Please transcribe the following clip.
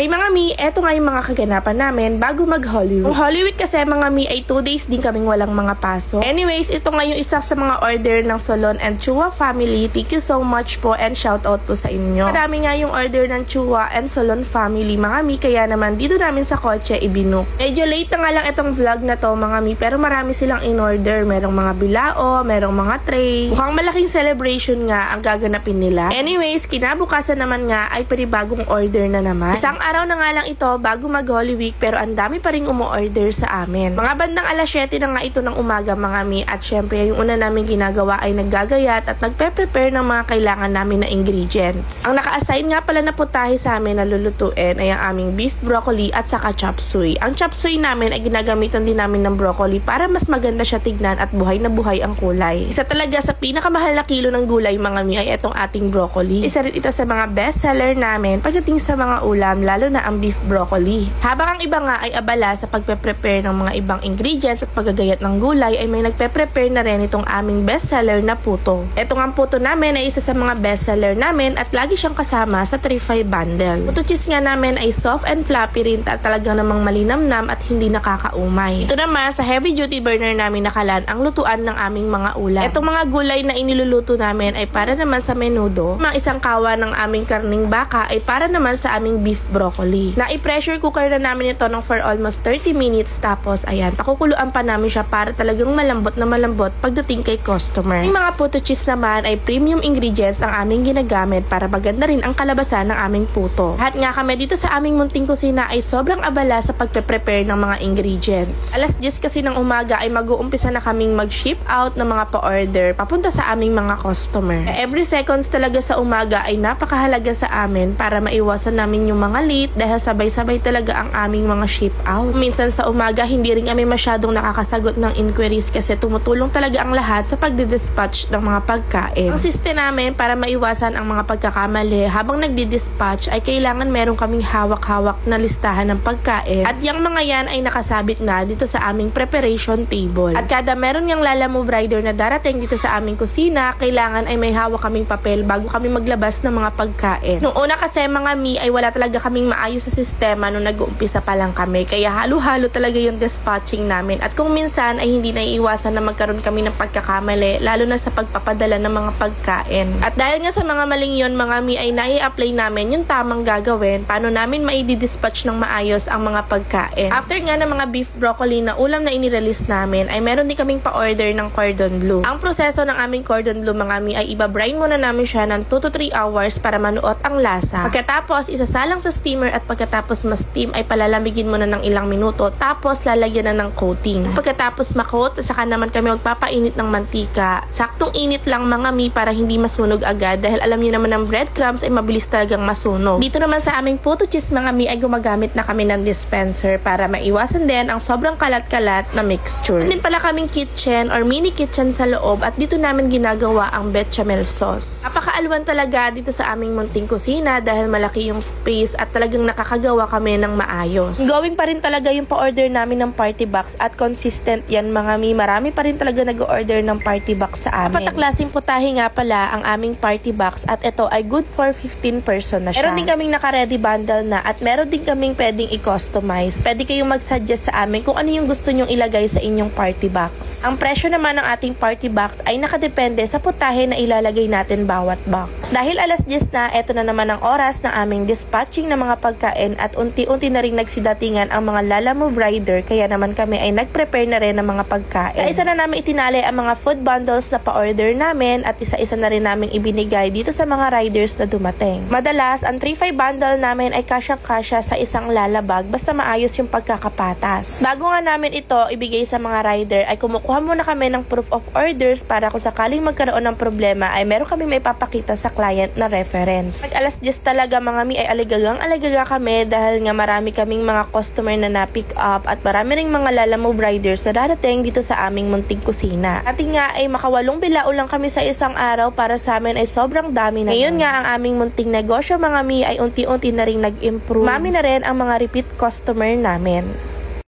Okay mga mi, eto nga yung mga kaganapan namin bago mag-Holy Week. Ang Holy Week kasi mga mi ay 2 days din kaming walang mga pasok. Anyways, ito nga yung isa sa mga order ng Solon and Chua family. Thank you so much po and shout out po sa inyo. Marami nga yung order ng Chua and Solon family mga mi, kaya naman dito namin sa kotse ibinuk. Medyo late na nga lang itong vlog na to mga mi, pero marami silang in-order. Merong mga bilao, merong mga tray. Mukhang malaking celebration nga ang gaganapin nila. Anyways, kinabukasan naman nga ay panibagong order na naman. Isang araw na nga lang ito bago mag-Holy Week, pero ang dami pa ring umu-order sa amin. Mga bandang alas 7 na nga ito ng umaga mga mi, at syempre yung una namin ginagawa ay naggagayat at nagpe-prepare ng mga kailangan namin na ingredients. Ang naka-assign nga pala na putahe sa amin na lulutuin ay ang aming beef broccoli at saka chop suey. Ang chop suey namin ay ginagamitan din namin ng broccoli para mas maganda siya tignan at buhay na buhay ang kulay. Isa talaga sa pinakamahal na kilo ng gulay mga mi ay itong ating broccoli. Isa rin ito sa mga best seller namin pagdating sa mga ulam, lalo na ang beef broccoli. Habang ang iba nga ay abala sa pagpe-prepare ng mga ibang ingredients at paggagayat ng gulay, ay may nagpe-prepare na rin itong aming best seller na puto. Ito nga puto namin ay isa sa mga best seller namin at lagi siyang kasama sa 3-5 bundle. Puto cheese nga namin ay soft and fluffy rin at talagang namang malinamnam at hindi nakakaumay. Ito naman sa heavy duty burner namin nakalan ang lutuan ng aming mga ulam. Itong mga gulay na iniluluto namin ay para naman sa menudo. Mga isang kawa ng aming karning baka ay para naman sa aming beef broccoli. Na-pressure cooker na namin ito ng for almost 30 minutes, tapos ayan, pakukuluan pa namin siya para talagang malambot na malambot pagdating kay customer. Yung mga puto cheese naman ay premium ingredients ang aming ginagamit para maganda rin ang kalabasan ng aming puto. Lahat nga kami dito sa aming munting kusina ay sobrang abala sa pagpe-prepare ng mga ingredients. Alas 10 kasi ng umaga ay mag-uumpisa na kaming mag-ship out ng mga pa-order papunta sa aming mga customer. Every seconds talaga sa umaga ay napakahalaga sa amin para maiwasan namin yung mga late dahil sabay-sabay talaga ang aming mga ship out. Minsan sa umaga hindi rin kami masyadong nakakasagot ng inquiries kasi tumutulong talaga ang lahat sa pagdidispatch ng mga pagkain. Ang system namin para maiwasan ang mga pagkakamali habang nagdidispatch ay kailangan meron kaming hawak-hawak na listahan ng pagkain, at yung mga yan ay nakasabit na dito sa aming preparation table. At kada meron yung Lalamove rider na darating dito sa aming kusina, kailangan ay may hawak kaming papel bago kami maglabas ng mga pagkain. Noong una kasi mga mi ay wala talaga kaming maayos sa sistema nung nag-uumpisa pa lang kami, kaya halo-halo talaga yung dispatching namin, at kung minsan ay hindi naiiwasan na magkaroon kami ng pagkakamali, lalo na sa pagpapadala ng mga pagkain. At dahil nga sa mga maling yun mga mi ay nai-apply namin yung tamang gagawin paano namin mai-dispatch ng maayos ang mga pagkain. After nga ng mga beef broccoli na ulam na inirelease namin ay meron din kaming pa-order ng cordon bleu. Ang proseso ng aming cordon bleu mga mi ay iba-brine muna namin siya ng 2 to 3 hours para manuot ang lasa. Pagkatapos isasalang sa steamer at pagkatapos ma-steam ay palalamigin muna ng ilang minuto, tapos lalagyan na ng coating. Pagkatapos ma-coat, saka naman kami magpapainit ng mantika. Saktong init lang mga mi para hindi masunog agad dahil alam niyo naman ang breadcrumbs ay mabilis talagang masunog. Dito naman sa aming puto cheese mga mi ay gumagamit na kami ng dispenser para maiwasan din ang sobrang kalat-kalat na mixture. Din pala kaming kitchen or mini kitchen sa loob at dito namin ginagawa ang bechamel sauce. Napakaalwan talaga dito sa aming munting kusina dahil malaki yung space at talagang nakakagawa kami ng maayos. Going pa rin talaga yung pa-order namin ng party box at consistent yan mga mi. Marami pa rin talaga nag-order ng party box sa amin. Apat na klaseng putahe nga pala ang aming party box at ito ay good for 15 person na siya. Meron din kaming naka-ready bundle na at meron din kaming pwedeng i-customize. Pwede kayong mag-suggest sa amin kung ano yung gusto nyong ilagay sa inyong party box. Ang presyo naman ng ating party box ay nakadepende sa putahe na ilalagay natin bawat box. Dahil alas 10 na, eto na naman ang oras na aming dispatching ng mga pagkain at unti-unti na rin nagsidatingan ang mga Lalamove rider, kaya naman kami ay nag-prepare na rin ng mga pagkain. Isa na namin itinali ang mga food bundles na pa-order namin at isa-isa na rin namin ibinigay dito sa mga riders na dumating. Madalas, ang 3-5 bundle namin ay kasyang-kasya sa isang lalabag basta maayos yung pagkakapatas. Bago nga namin ito ibigay sa mga rider ay kumukuha muna kami ng proof of orders para kung sakaling magkaroon ng problema ay meron kami may papakita sa client na reference. Pag alas 10 talaga mga mi ay aligagang-aligaga kami dahil nga marami kaming mga customer na na-pick up at marami ring mga Lalamove riders na darating dito sa aming munting kusina. At nga ay makawalong bilao lang kami sa isang araw, para sa amin ay sobrang dami na. Ngayon nga ang aming munting negosyo mga mi ay unti-unti na rin nag-improve. Mami na rin ang mga repeat customer namin.